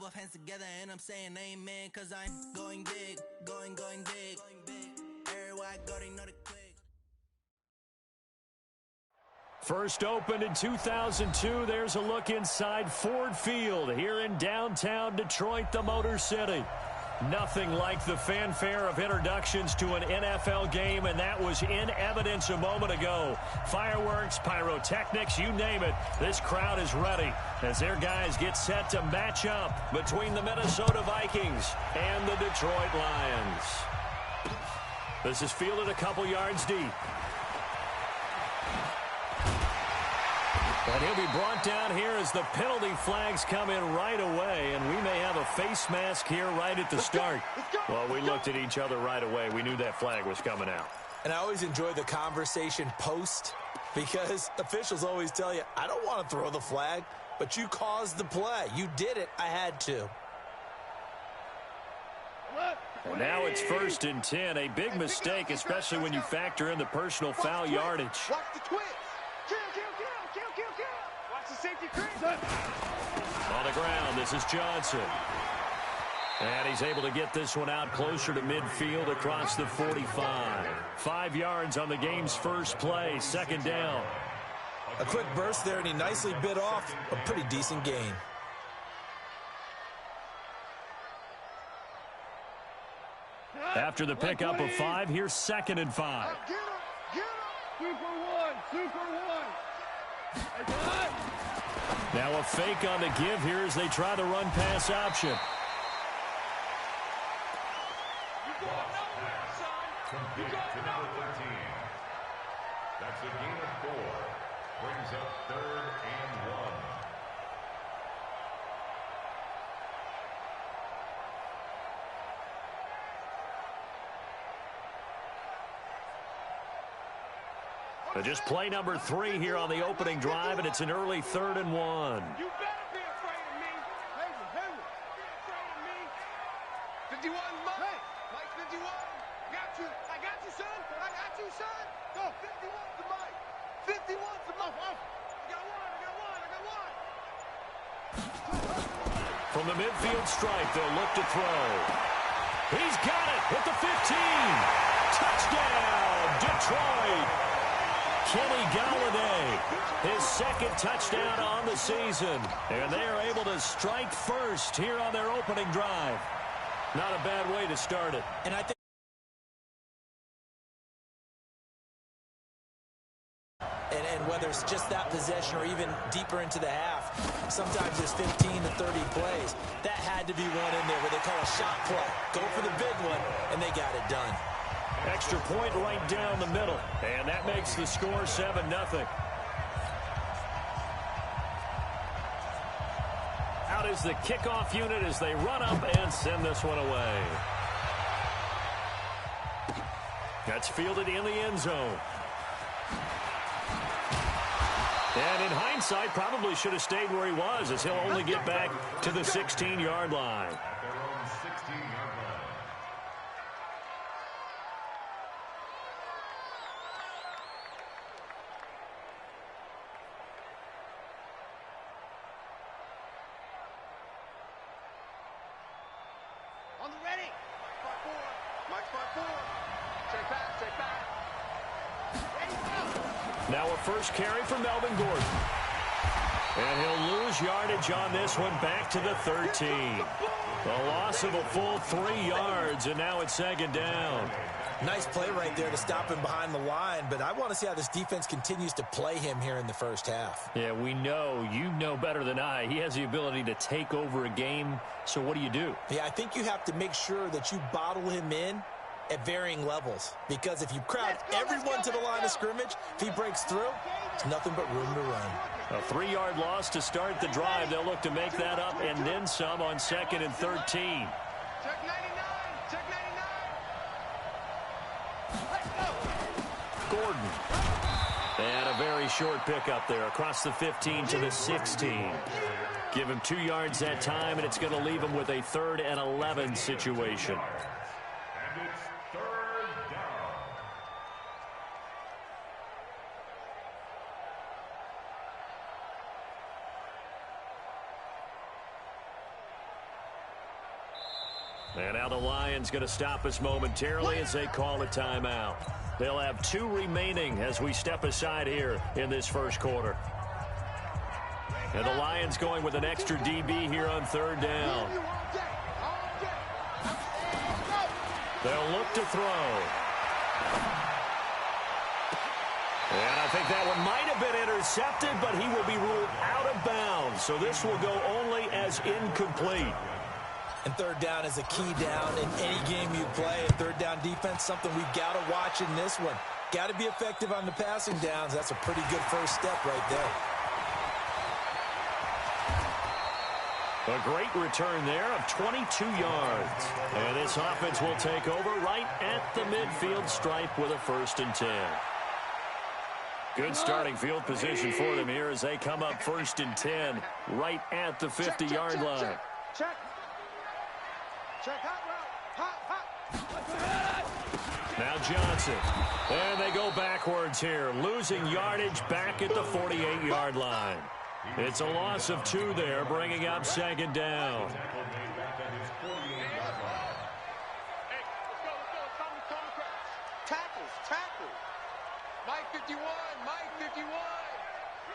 both hands together and I'm saying amen, cause I'm going big, going big. Everywhere I go, they know the click. First opened in 2002, there's a look inside Ford Field here in downtown Detroit, the Motor City. Nothing like the fanfare of introductions to an NFL game, and that was in evidence a moment ago. Fireworks, pyrotechnics, you name it. This crowd is ready as their guys get set to match up between the Minnesota Vikings and the Detroit Lions. This is fielded a couple yards deep. And he'll be brought down here as the penalty flags come in right away, and we may have a face mask here right at the start. Well, we looked at each other right away. We knew that flag was coming out. And I always enjoy the conversation post, because officials always tell you, I don't want to throw the flag, but you caused the play. You did it. I had to. Well, now it's 1st and 10. A big mistake, especially when you factor in the personal foul yardage. Watch the twist. Kill. Watch the safety crease. On the ground, this is Johnson. And he's able to get this one out closer to midfield across the 45. 5 yards on the game's first play, 2nd down. A quick burst there, and he nicely bit off a pretty decent gain. After the pickup of 5, here's 2nd and 5. Get him. Super one. Now a fake on the give here as they try the run-pass option. Complete to number 13. That's a gain of 4. Brings up 3rd and 1. Just play number 3 here on the opening drive, and it's an early 3rd and 1. You better be afraid of me. Be afraid of me. 51, Mike 51. I got you, son. Go, 51's the Mike. 51's the Mike. I got one. From the midfield stripe, they'll look to throw. He's got it at the 15. Touchdown, Detroit. Kenny Galladay, his 2nd touchdown on the season. And they are able to strike first here on their opening drive. Not a bad way to start it. And I think and whether it's just that possession or even deeper into the half, sometimes there's 15 to 30 plays. That had to be one in there where they call a shot play. Go for the big one, and they got it done. Extra point right down the middle. And that makes the score 7-0. Out is the kickoff unit as they run up and send this one away. That's fielded in the end zone. And in hindsight, probably should have stayed where he was, as he'll only get back to the 16-yard line. On the ready. Mike spot 4. Check back. Ready, go. Now a first carry for Melvin Gordon. And he'll lose yardage on this one back to the 13. A loss of a full 3 yards, and now it's 2nd down. Nice play right there to stop him behind the line, but I want to see how this defense continues to play him here in the first half. Yeah, we know. You know better than I. He has the ability to take over a game, so what do? Yeah, I think you have to make sure that you bottle him in at varying levels, because if you crowd everyone to the line of scrimmage, if he breaks through, it's nothing but room to run. A 3-yard loss to start the drive. They'll look to make that up and then some on 2nd and 13. Check 99. Check 99. Let's go. Gordon. And a very short pickup there across the 15 to the 16. Give him 2 yards that time, and it's going to leave him with a 3rd and 11 situation. And it's 3rd down. And now the Lions going to stop us momentarily as they call a timeout. They'll have 2 remaining as we step aside here in this first quarter. And the Lions going with an extra DB here on 3rd down. They'll look to throw. And I think that one might have been intercepted, but he will be ruled out of bounds. So this will go only as incomplete. And 3rd down is a key down in any game you play. And 3rd down defense, something we've got to watch in this one. Got to be effective on the passing downs. That's a pretty good first step right there. A great return there of 22 yards. And this offense will take over right at the midfield stripe with a 1st and 10. Good starting field position for them here as they come up 1st and 10 right at the 50-yard line. Check. Now Johnson. And they go backwards here, losing yardage back at the 48-yard line. It's a loss of 2 there, bringing up 2nd down. Tackles. Mike 51.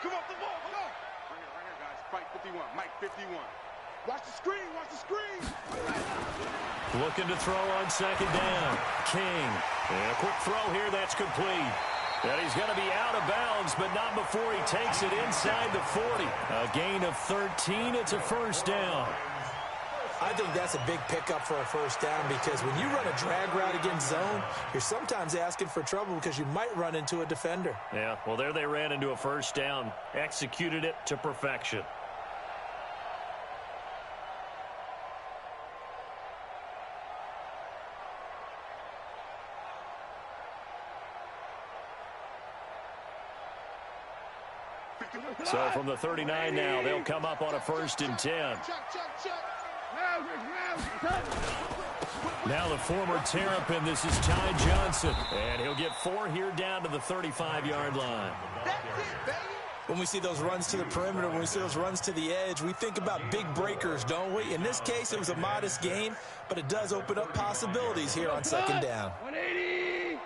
Come off the ball, come on. Right here, guys. Fight 51. Mike 51. Watch the screen. Looking to throw on 2nd down. King. And a quick throw here that's complete. And he's going to be out of bounds, but not before he takes it inside the 40. A gain of 13. It's a 1st down. I think that's a big pickup for a 1st down because when you run a drag route against zone, you're sometimes asking for trouble because you might run into a defender. Yeah, well, there they ran into a 1st down. Executed it to perfection. So from the 39 now, they'll come up on a 1st and 10. Now the former Terrapin, this is Ty Johnson. And he'll get 4 here down to the 35-yard line. When we see those runs to the perimeter, when we see those runs to the edge, we think about big breakers, don't we? In this case, it was a modest gain, but it does open up possibilities here on 2nd down. 180.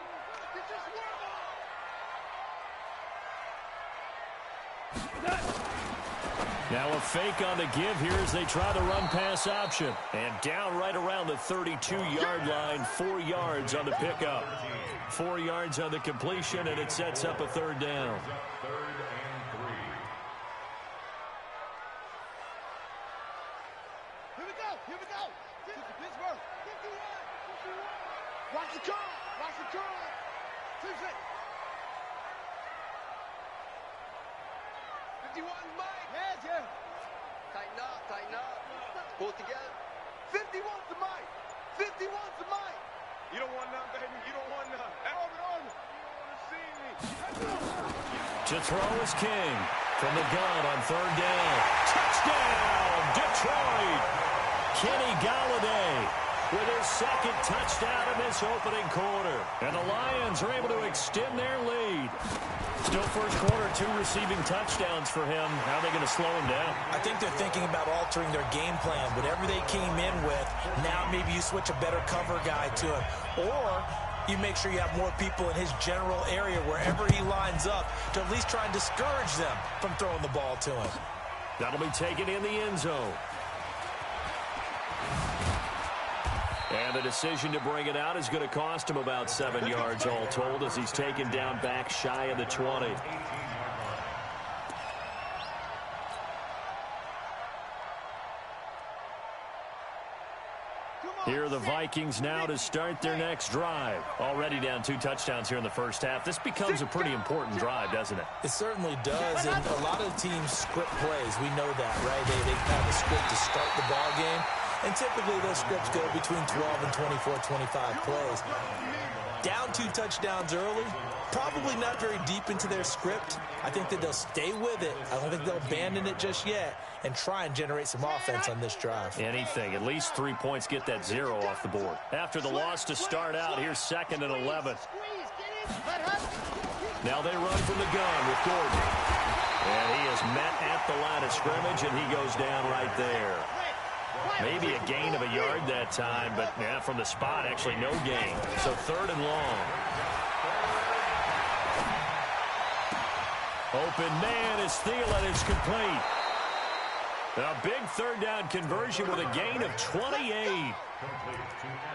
Now a fake on the give here as they try the run-pass option. And down right around the 32-yard line, 4 yards on the pickup. 4 yards on the completion, and it sets up a 3rd down. Here we go. Pittsburgh. 51. Watch the curl. 51, Mike. Yeah. Tighten up. Pull it together. 51's the Mike. You don't want none, baby. You don't want none. Order. You don't want to see me. To throw is King. From the gun on 3rd down. Touchdown, Detroit! Kenny Golladay with his 2nd touchdown in this opening quarter. And the Lions are able to extend their lead. Still first quarter, 2 receiving touchdowns for him. How are they going to slow him down? I think they're thinking about altering their game plan. Whatever they came in with, now maybe you switch a better cover guy to him. Or you make sure you have more people in his general area wherever he lines up to at least try and discourage them from throwing the ball to him. That'll be taken in the end zone. And the decision to bring it out is going to cost him about 7 yards all told as he's taken down back shy of the 20. Here are the Vikings now to start their next drive. Already down 2 touchdowns here in the first half. This becomes a pretty important drive, doesn't it? It certainly does, and a lot of teams script plays. We know that, right? They have a script to start the ball game, and typically those scripts go between 12 and 24, 25 plays. Down 2 touchdowns early, probably not very deep into their script. I think that they'll stay with it. I don't think they'll abandon it just yet and try and generate some offense on this drive. Anything. At least 3 points, get that 0 off the board. After the loss to start out, here's 2nd and 11. Now they run from the gun with Gordon. And he is met at the line of scrimmage, and he goes down right there. Maybe a gain of a yard that time, but yeah, from the spot, actually no gain. So 3rd and long. Open man is Thielen. It's complete. A big 3rd down conversion with a gain of 28.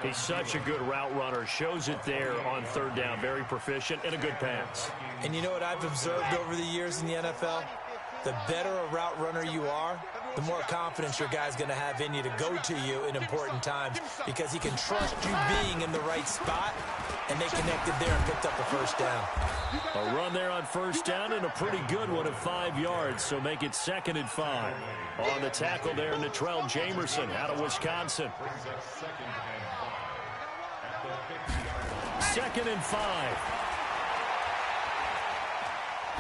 He's such a good route runner. Shows it there on 3rd down. Very proficient and a good pass. And you know what I've observed over the years in the NFL? The better a route runner you are, the more confidence your guy's going to have in you to go to you in important times because he can trust you being in the right spot, and they connected there and picked up a 1st down. A run there on 1st down and a pretty good one of 5 yards, so make it 2nd and 5. On the tackle there, Natrell Jamerson out of Wisconsin. 2nd and 5.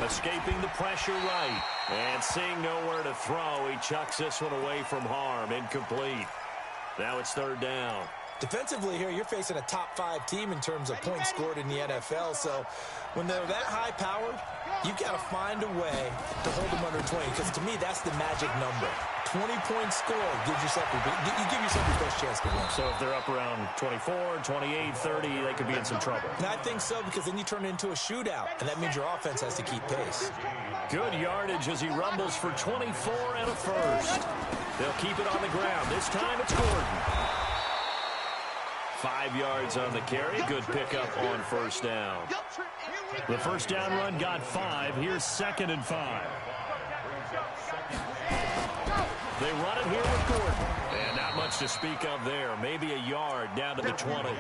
Escaping the pressure right. And seeing nowhere to throw, he chucks this one away from harm. Incomplete. Now it's 3rd down. Defensively here, you're facing a top 5 team in terms of points scored in the NFL. So when they're that high powered, you've got to find a way to hold them under 20. Because to me, that's the magic number. 20 points scored gives yourself you give yourself your best chance to win. So if they're up around 24, 28, 30, they could be in some trouble. And I think so, because then you turn it into a shootout, and that means your offense has to keep pace. Good yardage as he rumbles for 24 and a 1st. They'll keep it on the ground. This time it's Gordon. 5 yards on the carry. Good pickup on 1st down. The 1st down run got 5. Here's 2nd and 5. They run it here with Gordon. And not much to speak of there. Maybe a yard down to the 20.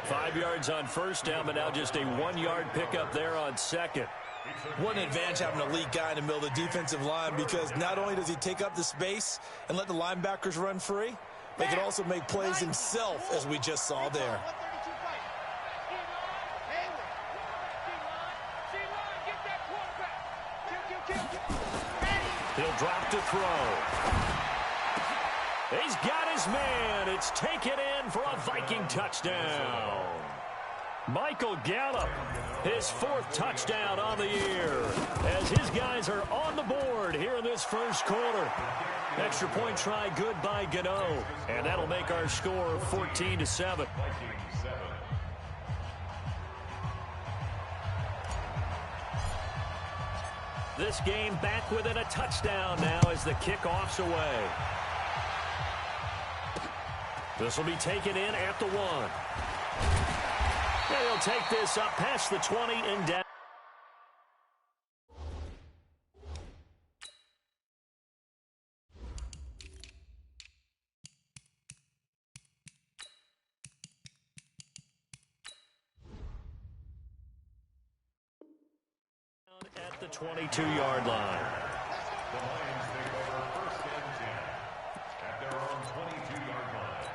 5 yards on 1st down, but now just a 1-yard pickup there on 2nd. What an advantage having an elite guy in the middle of the defensive line, because not only does he take up the space and let the linebackers run free, but he can also make plays himself, as we just saw there. He'll drop to throw. He's got his man. It's taken in for a Viking touchdown. Michael Gallup, his 4th touchdown on the year, as his guys are on the board here in this 1st quarter. Extra point try good by Gano, and that'll make our score 14-7. This game back within a touchdown now as the kickoff's away. This will be taken in at the 1. And he'll take this up past the 20 and down. At the 22-yard line. The Lions take over 1st and 10 at their own 22-yard line.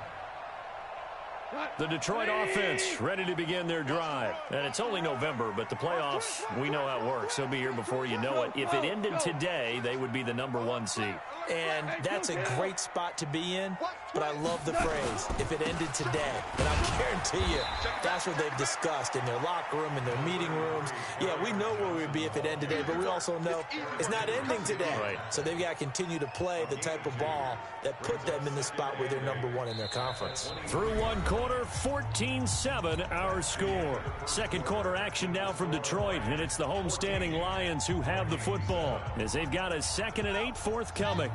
The Detroit offense ready to begin their drive. And it's only November, but the playoffs, we know how it works. They'll be here before you know it. If it ended today, they would be the #1 seed. And that's a great spot to be in, but I love the phrase, if it ended today. And I guarantee you, that's what they've discussed in their locker room, in their meeting rooms. Yeah, we know where we'd be if it ended today, but we also know it's not ending today. Right. So they've got to continue to play the type of ball that put them in the spot where they're #1 in their conference. Through 1 quarter, 14-7 our score. 2nd quarter action now from Detroit, and it's the homestanding Lions who have the football as they've got a 2nd and 8 forthcoming.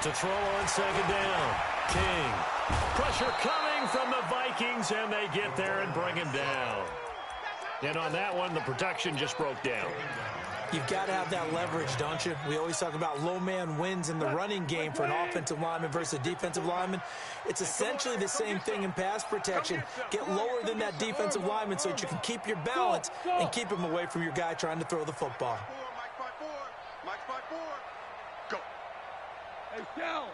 To throw on 2nd down. King. Pressure coming from the Vikings, and they get there and bring him down. And on that one, the protection just broke down. You've got to have that leverage, don't you? We always talk about low man wins in the running game for an offensive lineman versus a defensive lineman. It's essentially the same thing in pass protection. Get lower than that defensive lineman so that you can keep your balance and keep him away from your guy trying to throw the football. Mike 5-4. Go. Hey, down.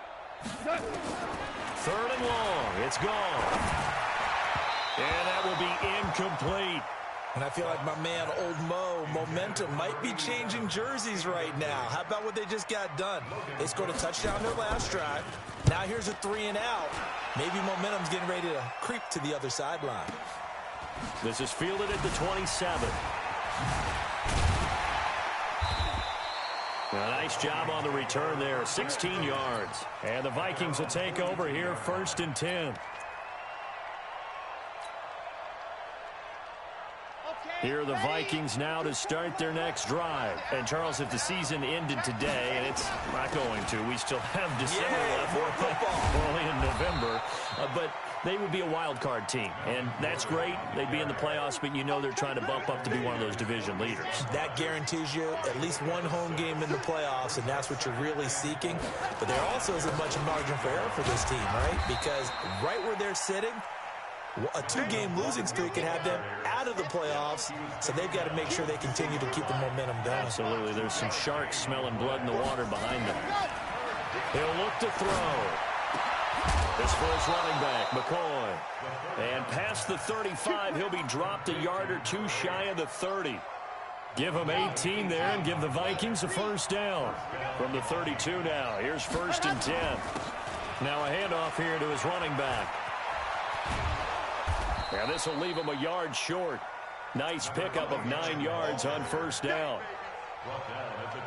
3rd and long. It's gone. And that will be incomplete. And I feel like my man, Old Mo, momentum might be changing jerseys right now. How about what they just got done? They scored a touchdown their last drive. Now here's a 3-and-out. Maybe momentum's getting ready to creep to the other sideline. This is fielded at the 27. A nice job on the return there, 16 yards. And the Vikings will take over here, 1st and 10. Here are the Vikings now to start their next drive. And, Charles, if the season ended today, and it's not going to, we still have December left. More football. Only in November. But they would be a wild card team, and that's great. They'd be in the playoffs, but you know they're trying to bump up to be one of those division leaders. That guarantees you at least one home game in the playoffs, and that's what you're really seeking. But there also isn't much margin for error for this team, right? Because right where they're sitting, a 2-game losing streak could have them out of the playoffs, so they've got to make sure they continue to keep the momentum going. Absolutely. There's some sharks smelling blood in the water behind them. He'll look to throw. This for his running back, McCoy. And past the 35, he'll be dropped a yard or two shy of the 30. Give him 18 there and give the Vikings a first down. From the 32 now, here's 1st and 10. Now a handoff here to his running back. And this will leave him a yard short. Nice pickup of 9 yards on first down.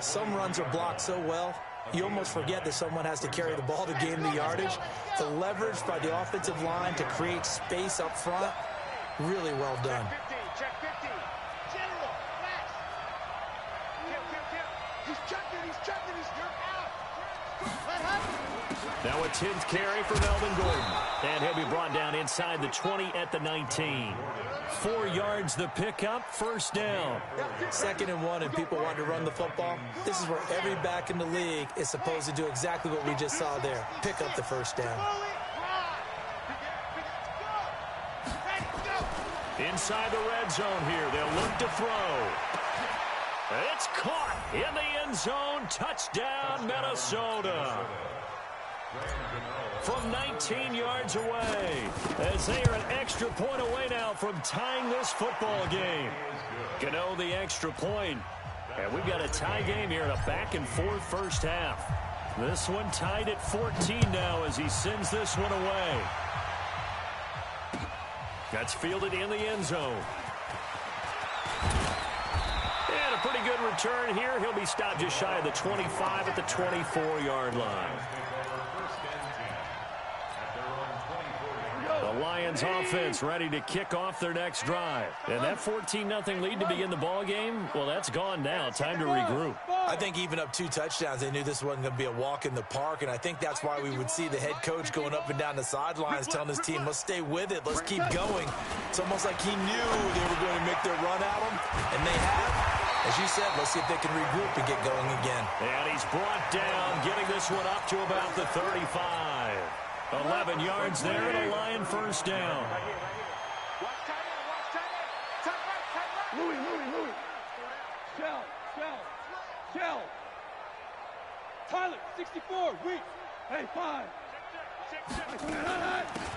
Some runs are blocked so well, you almost forget that someone has to carry the ball to gain the yardage. The leverage by the offensive line to create space up front, really well done. Check 15. General, flash. He's checking, you're out. What happened? Now a 10th carry for Melvin Gordon. And he'll be brought down inside the 20 at the 19. 4 yards the pickup, first down. 2nd and 1, and people want to run the football. This is where every back in the league is supposed to do exactly what we just saw there. Pick up the first down. Inside the red zone here. They'll look to throw. It's caught in the end zone. Touchdown, Minnesota. From 19 yards away, as they are an extra point away now from tying this football game. Gano the extra point. And we've got a tie game here in a back-and-forth first half. This one tied at 14 now as he sends this one away. That's fielded in the end zone. And a pretty good return here. He'll be stopped just shy of the 25 at the 24-yard line. The Lions offense ready to kick off their next drive. And that 14-0 lead to begin the ball game, well, that's gone now. Time to regroup. I think even up 2 touchdowns, they knew this wasn't going to be a walk in the park, and I think that's why we would see the head coach going up and down the sidelines telling his team, let's stay with it, let's keep going. It's almost like he knew they were going to make their run at him, and they have. As you said, let's see if they can regroup and get going again. And he's brought down, getting this one up to about the 35. 11 yards there and a Lion first down. Louis. Shell. Tyler, 64, weak. Hey, 5.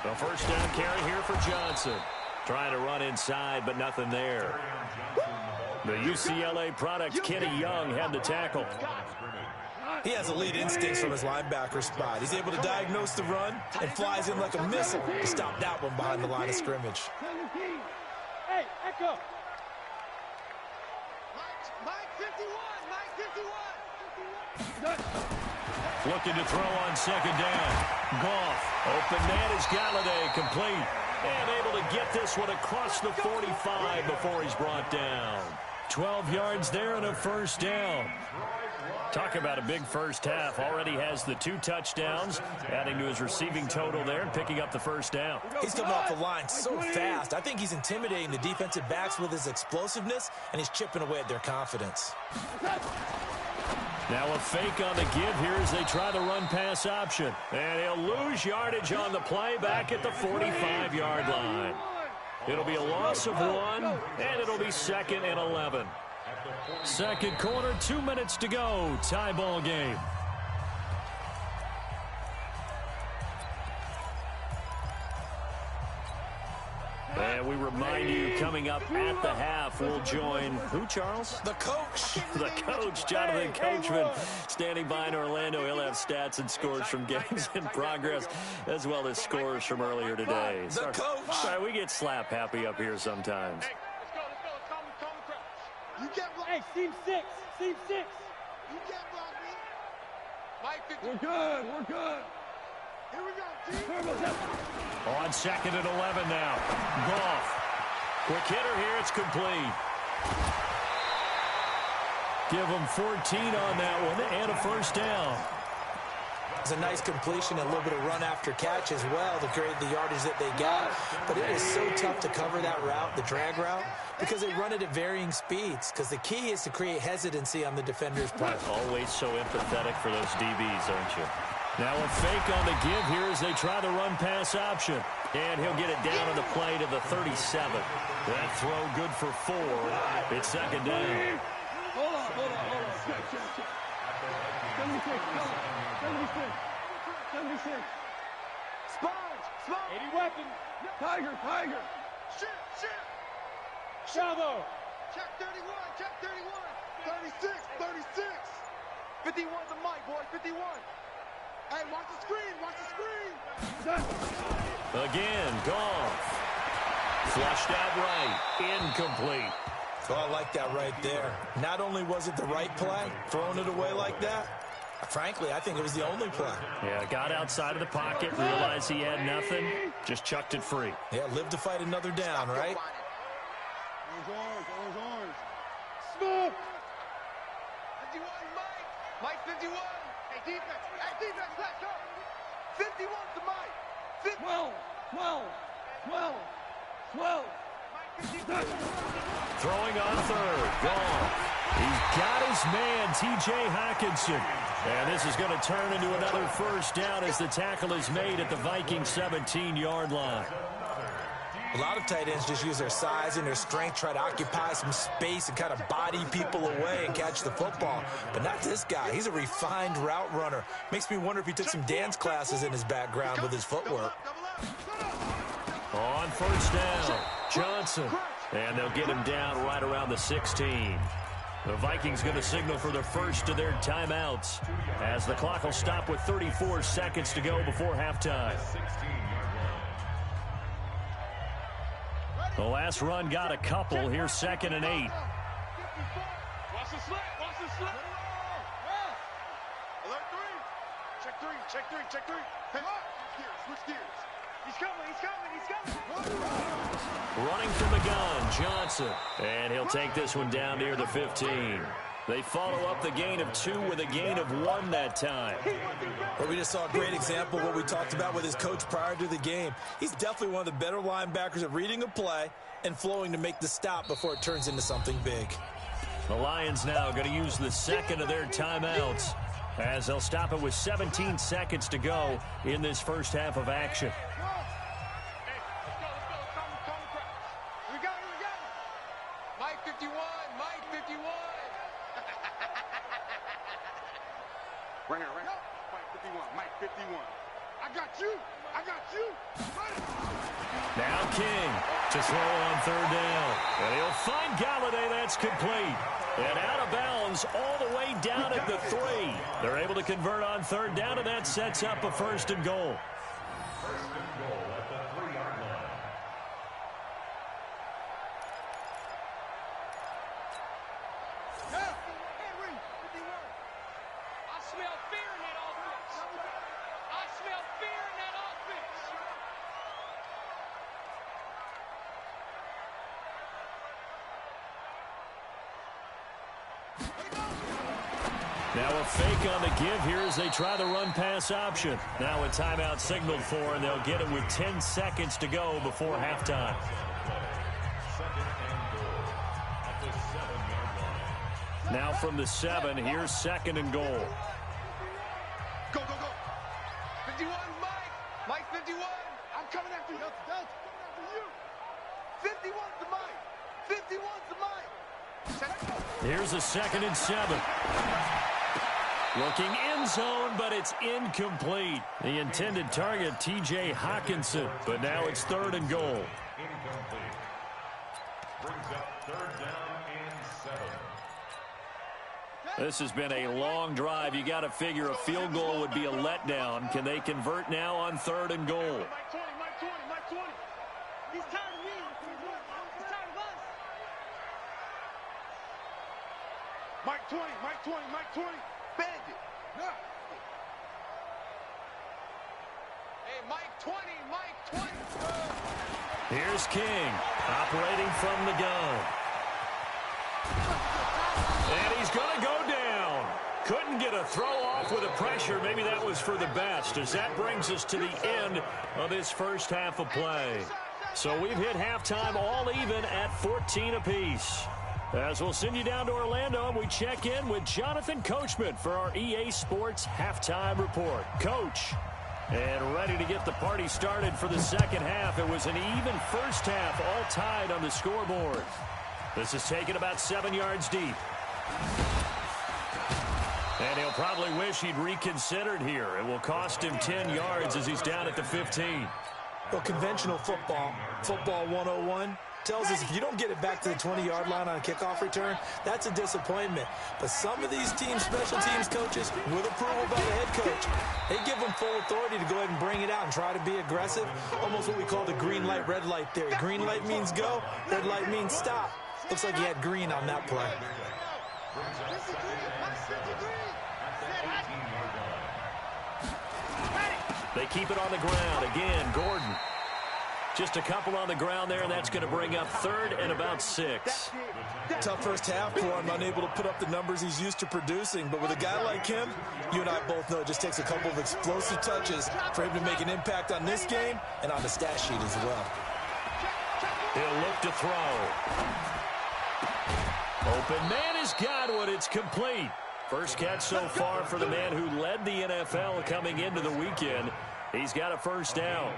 The first down carry here for Johnson. Trying to run inside, but nothing there. The UCLA product, Kenny Young, had the tackle. He has elite instincts from his linebacker spot. He's able to diagnose the run and flies in like a missile to stop that one behind the line of scrimmage. Hey, Echo. Mike 51. Looking to throw on second down. Goff. Open man is Galladay, complete. And able to get this one across the 45 before he's brought down. 12 yards there and a first down. Talk about a big first half. Already has the 2 touchdowns, adding to his receiving total there and picking up the first down. He's coming off the line so fast. I think he's intimidating the defensive backs with his explosiveness, and he's chipping away at their confidence. Now a fake on the give here as they try the run-pass option. And he'll lose yardage on the play back at the 45-yard line. It'll be a loss of 1, and it'll be 2nd and 11. Second quarter, 2 minutes to go. Tie ball game. And we remind you, coming up at the half, we'll join who, Charles? The coach. The coach, Jonathan Coachman, standing by in Orlando. He'll have stats and scores from games in progress, as well as scores from earlier today. The coach. Sorry, we get slap happy up here sometimes. Hey, let's go. Calm the crowd. You can't block. Hey, team 6. Team 6. You can't block me. Mike, We're good. here we go, team. On 2nd and 11 now. Goff. Quick hitter here. It's complete. Give them 14 on that one and a first down. It's a nice completion, a little bit of run after catch as well to create the yardage that they got. But it is so tough to cover that route, the drag route, because they run it at varying speeds. Because the key is to create hesitancy on the defender's part. Always so empathetic for those DBs, aren't you? Now a fake on the give here as they try the run-pass option. And he'll get it down on the play to the 37. That throw good for 4. It's second down. Hold on. Check. 76. Sponge. 80 weapon. Tiger. Shit. Chavo. Check 31. 36. 51 the mic, boys. 51. Hey, watch the screen. Again, Goff. Flushed out right. Incomplete. Oh, I like that right there. Not only was it the right play, throwing it away like that, frankly, I think it was the only play. Yeah, got outside of the pocket, realized he had nothing, just chucked it free. Yeah, live to fight another down, right? Orange. Smoke. 51, Mike. 51. Hey, defense, let's go. 51's the Mike. 12. Throwing on third. Goff. He's got his man, T.J. Hockenson. And this is going to turn into another first down as the tackle is made at the Vikings 17-yard line. A lot of tight ends just use their size and their strength, try to occupy some space and kind of body people away and catch the football. But not this guy. He's a refined route runner. Makes me wonder if he took some dance classes in his background with his footwork. On first down, Johnson. And they'll get him down right around the 16. The Vikings going to signal for the first of their timeouts as the clock will stop with 34 seconds to go before halftime. The last run got a couple. Here's 2nd and 8. Watch the slit. Alert 3. Check 3. Hey, switch gears. He's coming. Running from the gun, Johnson. And he'll take this one down near the 15. They follow up the gain of 2 with a gain of 1 that time. Well, we just saw a great example of what we talked about with his coach prior to the game. He's definitely one of the better linebackers at reading a play and flowing to make the stop before it turns into something big. The Lions now going to use the second of their timeouts as they'll stop it with 17 seconds to go in this first half of action. We got it. Mike 51. Right here. Mike 51. I got you. Now King to throw on third down. And he'll find Galladay. That's complete. And out of bounds all the way down at the 3. They're able to convert on third down, and that sets up a first and goal. First and goal at the 3-yard line. I smell fear in that offense. Now a fake on the give here as they try the run-pass option. Now a timeout signaled for, and they'll get it with 10 seconds to go before halftime. Now from the 7, here's 2nd and goal. Go. 51, Mike 51. I'm coming after you. Delta, coming after you. 51's the Mike. 51's the Mike. Here's a 2nd and 7. Looking end zone, but it's incomplete. The intended target, T.J. Hockenson, but now it's 3rd and goal. Incomplete. This has been a long drive. You got to figure a field goal would be a letdown. Can they convert now on 3rd and goal? Mike 20, Mike 20, Mike 20. He's tired of me. He's tired of us. Mike 20, Mike 20, Mike 20. Bend it. No. Hey, Mike 20, Mike 20. Here's King operating from the gun. And he's going to go down. Couldn't get a throw off with the pressure. Maybe that was for the best, as that brings us to the end of this first half of play. So we've hit halftime all even at 14 apiece. As we'll send you down to Orlando, and we check in with Jonathan Coachman for our EA Sports Halftime Report. Coach, and ready to get the party started for the second half. It was an even first half, all tied on the scoreboard. This is taken about 7 yards deep. And he'll probably wish he'd reconsidered here. It will cost him 10 yards as he's down at the 15. Well, conventional football 101, tells us if you don't get it back to the 20-yard line on a kickoff return, that's a disappointment. But some of these teams, special teams coaches, with approval by the head coach, they give them full authority to go ahead and bring it out and try to be aggressive, almost what we call the green light, red light theory. Green light means go, red light means stop. Looks like he had green on that play. They keep it on the ground. Again, Gordon. Just a couple on the ground there, and that's going to bring up 3rd and about 6. Tough first half for him, unable to put up the numbers he's used to producing. But with a guy like him, you and I both know it just takes a couple of explosive touches for him to make an impact on this game and on the stat sheet as well. He'll look to throw. Open man has got one. It's complete. First catch so far for the man who led the NFL coming into the weekend. He's got a first down.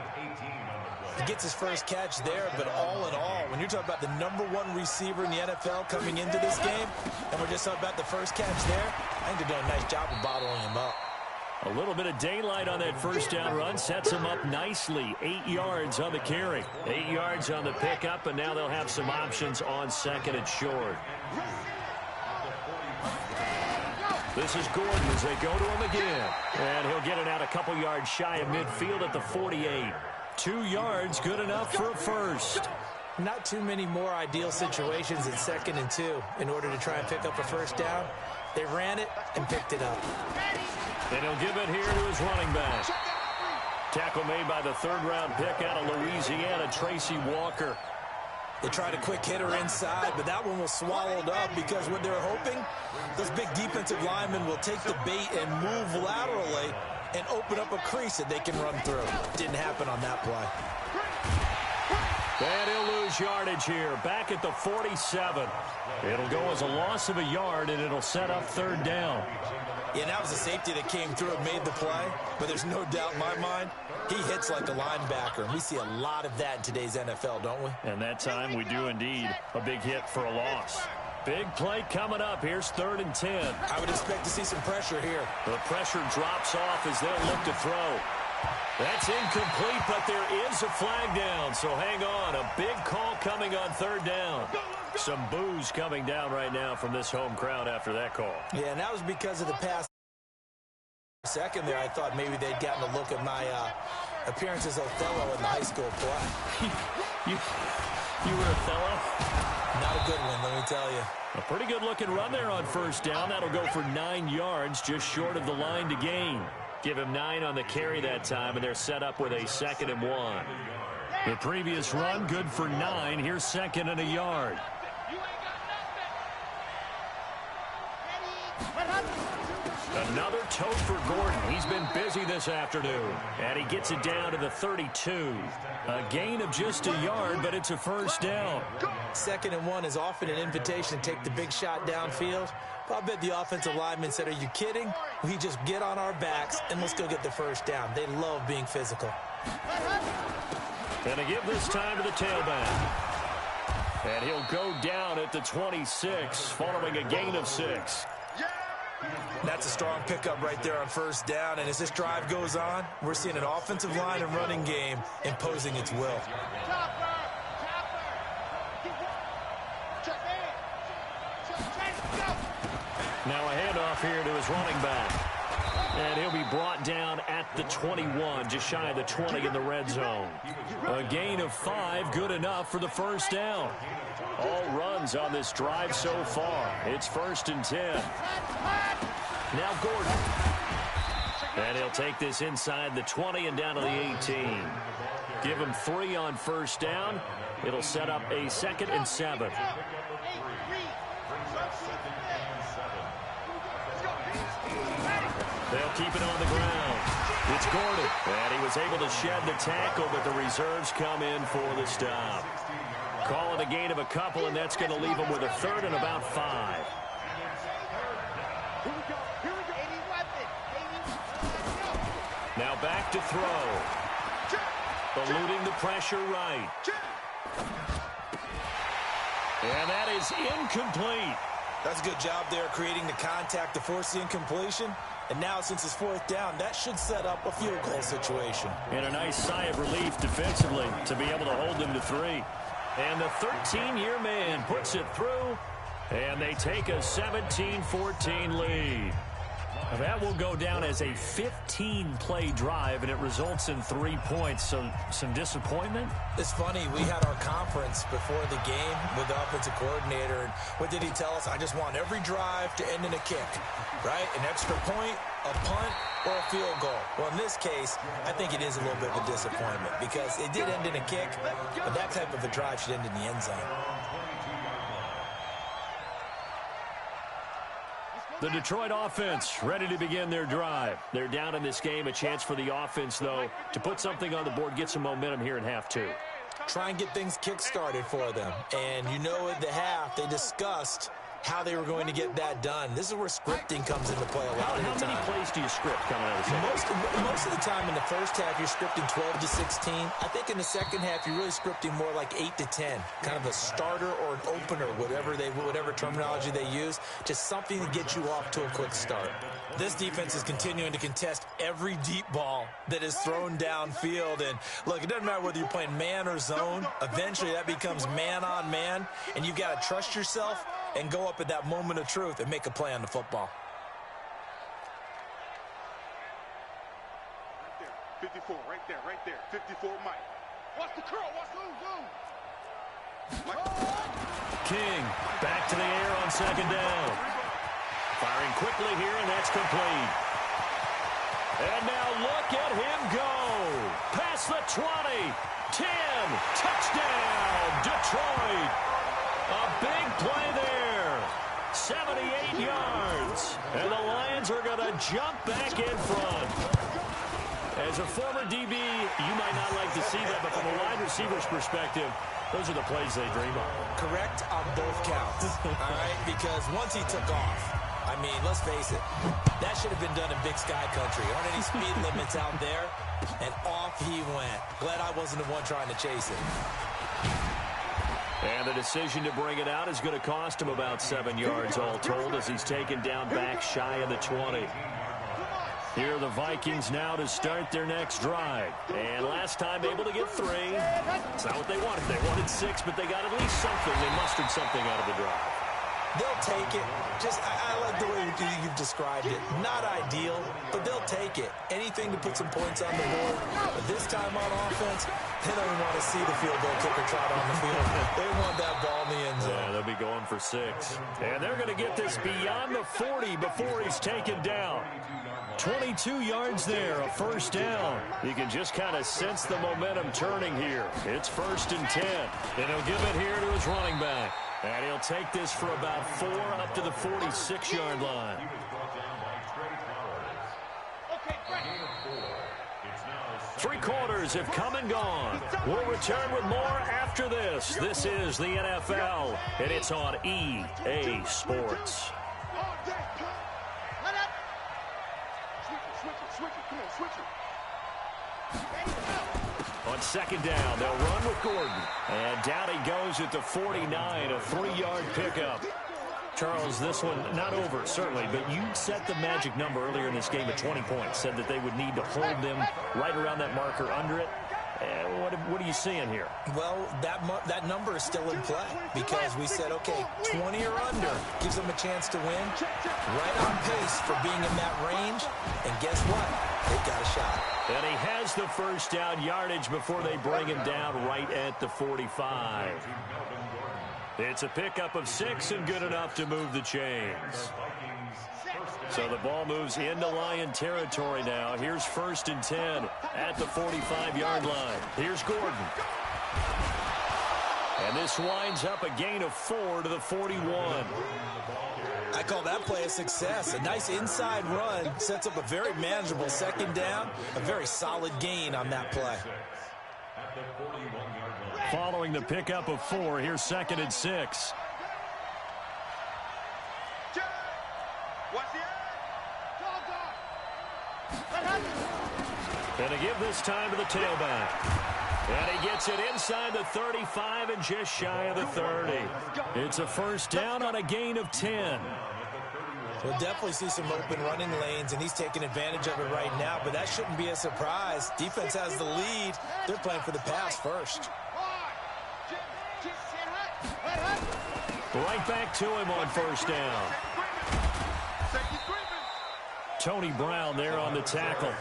He gets his first catch there, but all in all, when you're talking about the #1 receiver in the NFL coming into this game, and we're just talking about the first catch there, I think they're doing a nice job of bottling him up. A little bit of daylight on that first down run sets him up nicely. 8 yards on the carry, 8 yards on the pickup, and now they'll have some options on 2nd and short. This is Gordon as they go to him again. And he'll get it out a couple yards shy of midfield at the 48. 2 yards, good enough for a first. Not too many more ideal situations at 2nd and 2 in order to try and pick up a first down. They ran it and picked it up. And he'll give it here to his running back. Tackle made by the 3rd-round pick out of Louisiana, Tracy Walker. They tried a quick hitter inside, but that one was swallowed up because what they're hoping, those big defensive linemen will take the bait and move laterally and open up a crease that they can run through. Didn't happen on that play. And he'll lose yardage here, back at the 47. It'll go as a loss of a yard, and it'll set up 3rd down. Yeah, that was a safety that came through and made the play, but there's no doubt in my mind, he hits like a linebacker, and we see a lot of that in today's NFL, don't we? And that time we do indeed. A big hit for a loss. Big play coming up. Here's 3rd and 10. I would expect to see some pressure here. The pressure drops off as they'll look to throw. That's incomplete, but there is a flag down, so hang on. A big call coming on 3rd down. Some boos coming down right now from this home crowd after that call. Yeah, and that was because of the pass. Second there, I thought maybe they'd gotten a look at my appearance as Othello in the high school play. You were Othello? Not a good one, let me tell you. A pretty good-looking run there on 1st down. That'll go for 9 yards, just short of the line to gain. Give him 9 on the carry that time, and they're set up with a 2nd and 1. The previous run, good for 9. Here's 2nd and a yard. Another tote for Gordon. He's been busy this afternoon. And he gets it down to the 32. A gain of just a yard, but it's a first down. 2nd and 1 is often an invitation to take the big shot downfield. But I bet the offensive lineman said, are you kidding? We just get on our backs and let's go get the first down. They love being physical. And to give this time to the tailback. And he'll go down at the 26 following a gain of 6. That's a strong pickup right there on 1st down. And as this drive goes on, we're seeing an offensive line and running game imposing its will. Now a handoff here to his running back. And he'll be brought down at the 21, just shy of the 20 in the red zone. A gain of 5, good enough for the first down. All runs on this drive so far. It's 1st and 10. Now Gordon. And he'll take this inside the 20 and down to the 18. Give him 3 on first down. It'll set up a 2nd and 7. They'll keep it on the ground. It's Gordon. And he was able to shed the tackle, but the reserves come in for the stop. Call it a gain of a couple, and that's going to leave him with a 3rd and about 5. Now back to throw. Eluding the pressure right. And that is incomplete. That's a good job there creating the contact to force the incompletion. And now, since it's 4th down, that should set up a field goal situation. And a nice sigh of relief defensively to be able to hold them to 3. And the 13-year man puts it through, and they take a 17-14 lead. That will go down as a 15-play drive, and it results in 3 points. So some disappointment? It's funny. We had our conference before the game with the offensive coordinator. And what did he tell us? I just want every drive to end in a kick, right? An extra point, a punt, or a field goal. Well, in this case, I think it is a little bit of a disappointment because it did end in a kick, but that type of a drive should end in the end zone. The Detroit offense ready to begin their drive. They're down in this game. A chance for the offense, though, to put something on the board, get some momentum here in half 2. Try and get things kick-started for them. And you know at the half, they discussed how they were going to get that done. This is where scripting comes into play a lot of the time. How many plays do you script coming out of the second? Most of the time in the first half, you're scripting 12 to 16. I think in the second half, you're really scripting more like 8 to 10. Kind of a starter or an opener, whatever terminology they use. Just something to get you off to a quick start. This defense is continuing to contest every deep ball that is thrown downfield. And look, it doesn't matter whether you're playing man or zone. Eventually, that becomes man on man. And you've got to trust yourself and go up at that moment of truth and make a play on the football. Right there, 54, right there, 54, Mike. Watch the curl, watch the zoom. King back to the air on second down. Firing quickly here, and that's complete. And now look at him go. Past the 20, 10, touchdown, Detroit. A big play there. 78 yards. And the Lions are going to jump back in front. As a former DB, you might not like to see that, but from a wide receiver's perspective, those are the plays they dream of. Correct on both counts, all right? Because once he took off, I mean, let's face it, that should have been done in Big Sky Country. Aren't any speed limits out there? And off he went. Glad I wasn't the one trying to chase it. And the decision to bring it out is going to cost him about 7 yards all told as he's taken down back shy of the 20. Here are the Vikings now to start their next drive. And last time able to get 3. It's not what they wanted. They wanted 6, but they got at least something. They mustered something out of the drive. They'll take it. I like the way you've described it. Not ideal, but they'll take it. Anything to put some points on the board. But this time on offense, they don't even want to see the field goal kicker trot on the field. They want that ball in the end zone. Yeah, they'll be going for 6. And they're going to get this beyond the 40 before he's taken down. 22 yards there, a first down. You can just kind of sense the momentum turning here. It's 1st and 10. And he'll give it here to his running back. And he'll take this for about 4 up to the 46-yard line. 3 quarters have come and gone. We'll return with more after this. This is the NFL, and it's on EA Sports. On second down, they'll run with Gordon. And down he goes at the 49, a 3-yard pickup. Charles, this one not over, certainly, but you set the magic number earlier in this game at 20 points. Said that they would need to hold them right around that marker under it. What are you seeing here? Well, that number is still in play because we said, okay, 20 or under gives them a chance to win. Right on pace for being in that range. And guess what? They've got a shot. And he has the first down yardage before they bring him down right at the 45. It's a pickup of 6 and good enough to move the chains. So the ball moves into Lion territory now. Here's 1st and 10 at the 45-yard line. Here's Gordon. And this winds up a gain of 4 to the 41. I call that play a success. A nice inside run sets up a very manageable 2nd down. A very solid gain on that play. Following the pickup of 4, here's 2nd and 6. And to give this time to the tailback. And he gets it inside the 35 and just shy of the 30. It's a 1st down on a gain of 10. We'll definitely see some open running lanes, and he's taking advantage of it right now, but that shouldn't be a surprise. Defense has the lead. They're playing for the pass first. Right back to him on 1st down. Tony Brown there on the tackle.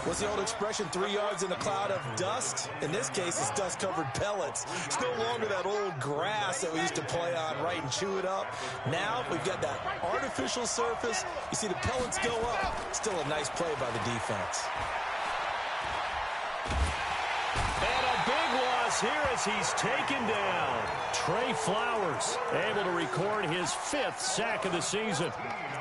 What's the old expression, 3 yards in a cloud of dust? In this case, it's dust-covered pellets. It's no longer that old grass that we used to play on, right, and chew it up. Now we've got that artificial surface. You see the pellets go up. Still a nice play by the defense. And a big loss here as he's taken down. Trey Flowers able to record his 5th sack of the season.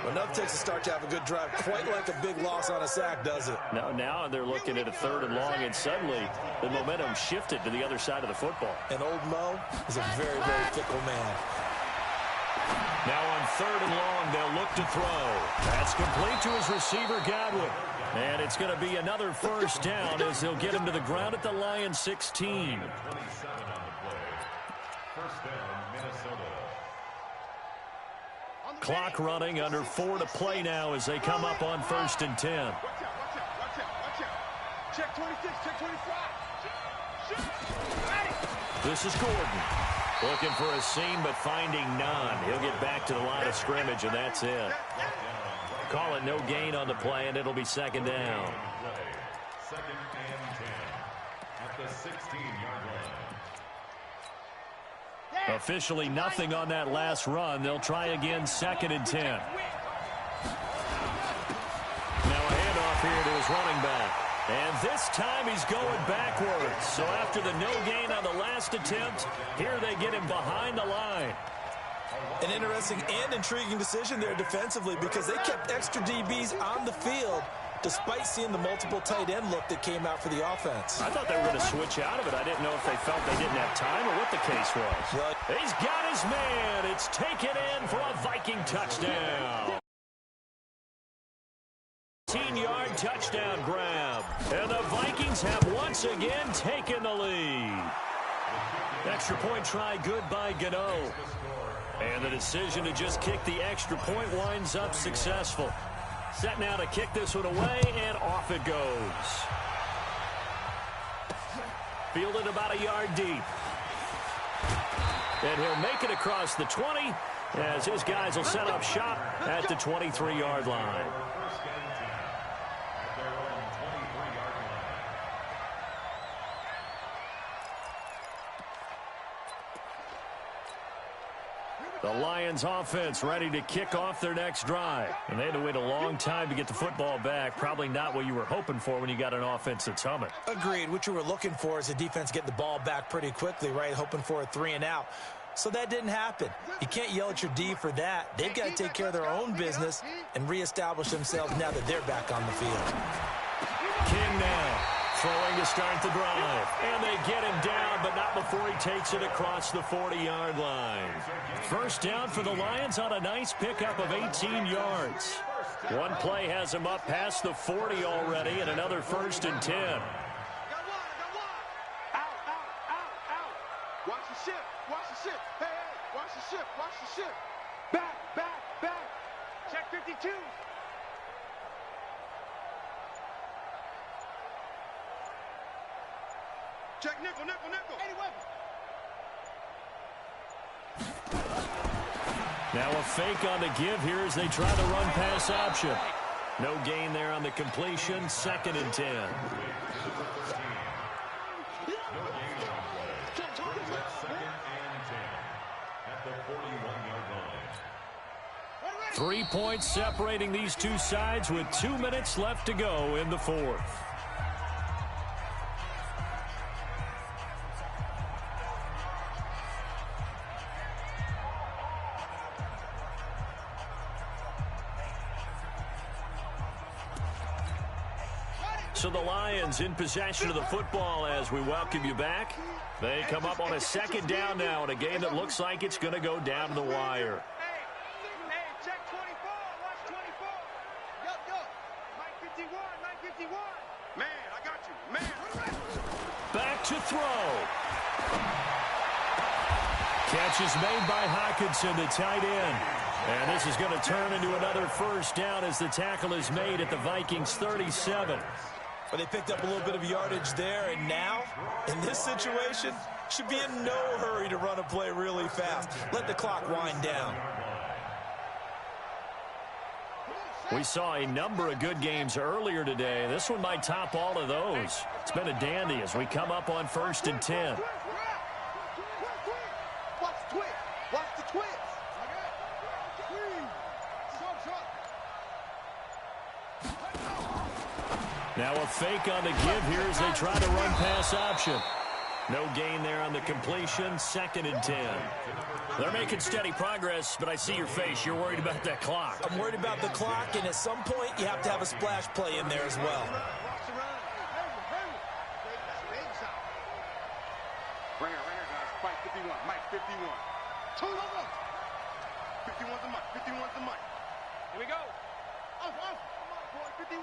Enough takes to start to have a good drive. Quite like a big loss on a sack, does it? Now they're looking at a 3rd and long, and suddenly the momentum shifted to the other side of the football. And old Mo is a very, very fickle man. Now on 3rd and long, they'll look to throw. That's complete to his receiver, Godwin. And it's going to be another 1st down as they'll get him to the ground at the Lions 16. 27 on the play. 1st down, Minnesota. Clock running, under 4 to play now as they come up on 1st and 10. Watch out. Check 26, check 25. This is Gordon. Looking for a seam, but finding none. He'll get back to the line of scrimmage, and that's it. Call it no gain on the play, and it'll be 2nd down. 2nd and 10 at the 16-yard line. Officially nothing on that last run. They'll try again 2nd and 10. Now a handoff here to his running back. And this time he's going backwards. So after the no gain on the last attempt, here they get him behind the line. An interesting and intriguing decision there defensively because they kept extra DBs on the field despite seeing the multiple tight end look that came out for the offense. I thought they were going to switch out of it. I didn't know if they felt they didn't have time or what the case was. Well, he's got his man. It's taken in for a Viking touchdown. 18-yard touchdown grab. And the Vikings have once again taken the lead. Extra point try good by Gano. And the decision to just kick the extra point winds up successful. Set now to kick this one away, and off it goes. Fielded about a yard deep. And he'll make it across the 20 as his guys will set up shop at the 23-yard line. The Lions offense ready to kick off their next drive. And they had to wait a long time to get the football back. Probably not what you were hoping for when you got an offense that's humming. Agreed. What you were looking for is the defense getting the ball back pretty quickly, right? Hoping for a 3 and out. So that didn't happen. You can't yell at your D for that. They've got to take care of their own business and reestablish themselves now that they're back on the field. King now throwing to start the drive. And they get him down, but not before he takes it across the 40-yard line. 1st down for the Lions on a nice pickup of 18 yards. One play has him up past the 40 already, and another 1st and 10. Out. Watch the ship. Hey, watch the ship. Back. Check 52. Check nickel, nickel, nickel. Any weapon. Now a fake on the give here as they try the run pass option. No gain there on the completion. 2nd and 10. At the 41-yard line. 3 points separating these two sides with 2 minutes left to go in the 4th. So the Lions in possession of the football as we welcome you back. They come up on a 2nd down now in a game that looks like it's going to go down to the wire. Hey, check 24. Watch 24. Yo. Mike 51, Mike 51. Man, I got you. Man. Back to throw. Catch is made by Hockenson, the tight end. And this is going to turn into another 1st down as the tackle is made at the Vikings 37. But they picked up a little bit of yardage there, and now, in this situation, should be in no hurry to run a play really fast. Let the clock wind down. We saw a number of good games earlier today. This one might top all of those. It's been a dandy as we come up on 1st and 10. Watch the twist. Watch the twist. Now a fake on the give here as they try to run pass option. No gain there on the completion. 2nd and 10. They're making steady progress, but I see your face. You're worried about that clock. I'm worried about the clock, and at some point, you have to have a splash play in there as well. Ringer, guys. Fight 51. Mike 51. 2 over. 51's the Mike. 51's the Mike. Here we go. Come on, boy. 51.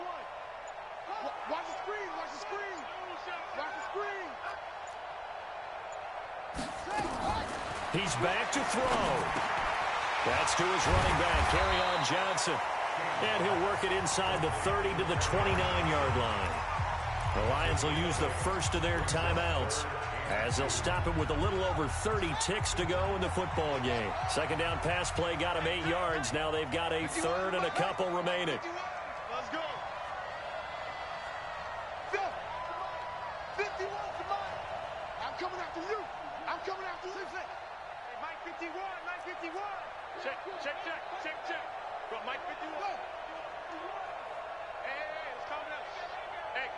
Watch the screen. Watch the screen. Watch the screen. He's back to throw. That's to his running back, Kerryon Johnson. And he'll work it inside the 30 to the 29-yard line. The Lions will use the first of their timeouts as they'll stop it with a little over 30 ticks to go in the football game. 2nd down pass play got him 8 yards. Now they've got a 3rd and a couple remaining. Let's go. 51's the Mike. I'm coming after you. I'm coming after you. Hey, Mike 51. Mike 51. Check. Go, Mike 51. Hey, let's calm down. Hey,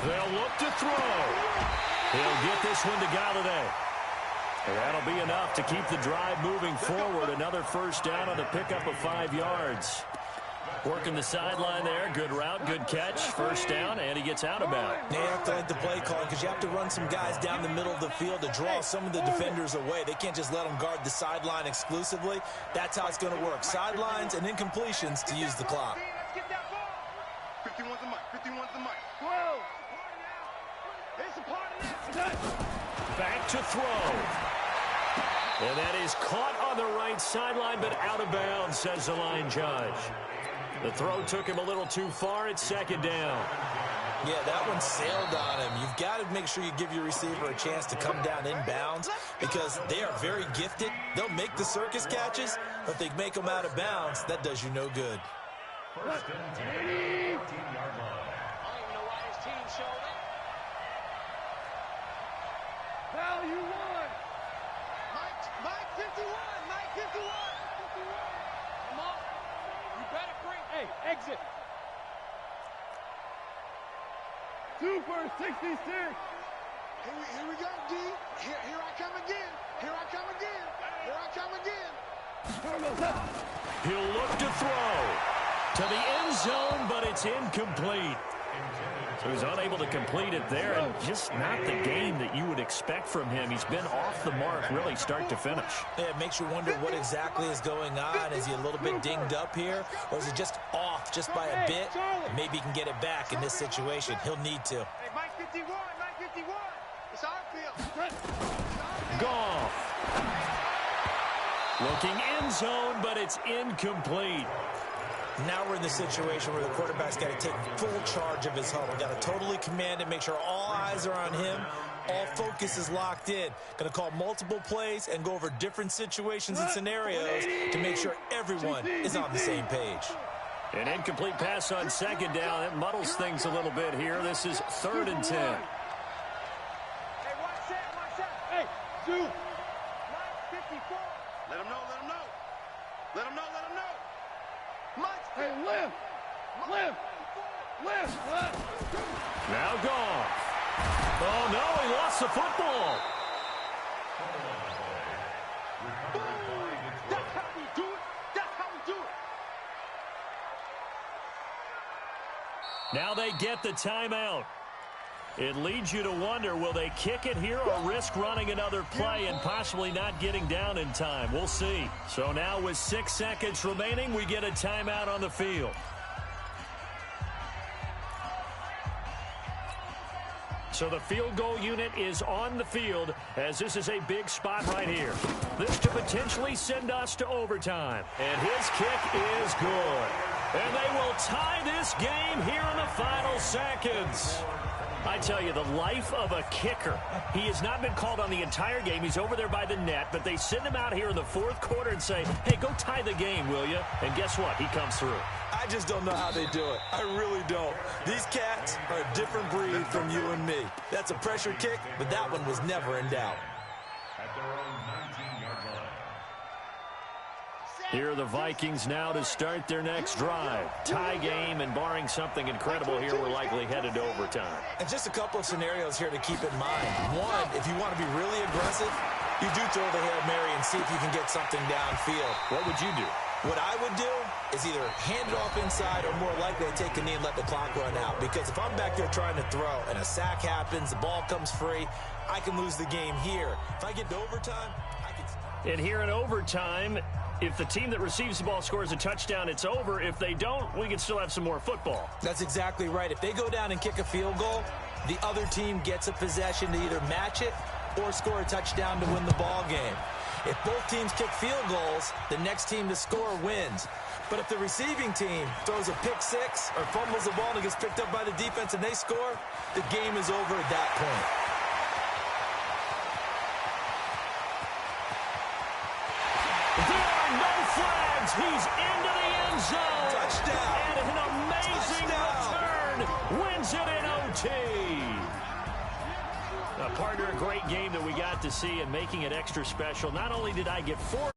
They'll look to throw. He'll get this one to Galladay. And that'll be enough to keep the drive moving forward. Another 1st down on the pickup of 5 yards. Working the sideline there. Good route, good catch. 1st down, and he gets out of bounds. They have to like the play call because you have to run some guys down the middle of the field to draw some of the defenders away. They can't just let them guard the sideline exclusively. That's how it's going to work. Sidelines and incompletions to use the clock. 51's the Mike. 51's the Mike. Whoa. It's a party now. Back to throw. And that is caught on the right sideline, but out of bounds, says the line judge. The throw took him a little too far. It's 2nd down. Yeah, that one sailed on him. You've got to make sure you give your receiver a chance to come down inbounds because they are very gifted. They'll make the circus catches, but if they make them out of bounds, that does you no good. 1st and 10. 18-yard line. I don't even know why his team showed up. Hell, you won. Mike 51. Mike 51. Come on. You better bring. Hey, exit. 2 for 66. Here we go, D. Here I come again. Here I come again. Here I come again. He'll look to throw to the end zone, but it's incomplete. So he's unable to complete it there, and just not the game that you would expect from him. He's been off the mark really start to finish. Yeah, it makes you wonder what exactly is going on. Is he a little bit dinged up here, or is it just off just by a bit? Maybe he can get it back in this situation. He'll need to. Hey, Mike 51. Mike 51. It's our field. Goff. Looking end zone, but it's incomplete. Now we're in the situation where the quarterback's got to take full charge of his huddle. Got to totally command it, make sure all eyes are on him. All focus is locked in. Going to call multiple plays and go over different situations and scenarios to make sure everyone is on the same page. An incomplete pass on second down. It muddles things a little bit here. This is 3rd and 10. Hey, watch that, watch that. Hey, Zoo. Line 54. Let him know, let him know. Let him know, let him know. Hey, live. Now gone. Oh, no, he lost the football. That's how we do it. That's how we do it. Now they get the timeout. It leads you to wonder, will they kick it here or risk running another play and possibly not getting down in time? We'll see. So now with 6 seconds remaining, we get a timeout on the field. So the field goal unit is on the field as this is a big spot right here. This to potentially send us to overtime. And his kick is good. And they will tie this game here in the final seconds. I tell you, the life of a kicker. He has not been called on the entire game. He's over there by the net, but they send him out here in the 4th quarter and say, hey, go tie the game, will you? And guess what? He comes through. I just don't know how they do it. I really don't. These cats are a different breed from you and me. That's a pressure kick, but that one was never in doubt. At their own 19-yard line. Here are the Vikings now to start their next drive. Tie game, and barring something incredible here, we're likely headed to overtime. And just a couple of scenarios here to keep in mind. One, if you want to be really aggressive, you do throw the Hail Mary and see if you can get something downfield. What would you do? What I would do is either hand it off inside or more likely to take a knee and let the clock run out. Because if I'm back there trying to throw and a sack happens, the ball comes free, I can lose the game here. If I get to overtime, I can... And here in overtime, if the team that receives the ball scores a touchdown, it's over. If they don't, we can still have some more football. That's exactly right. If they go down and kick a field goal, the other team gets a possession to either match it or score a touchdown to win the ball game. If both teams kick field goals, the next team to score wins. But if the receiving team throws a pick six or fumbles the ball and it gets picked up by the defense and they score, the game is over at that point. There are no flags. He's into the end zone. Touchdown. And an amazing return wins it in OT. Partner, a great game that we got to see, and making it extra special. Not only did I get 4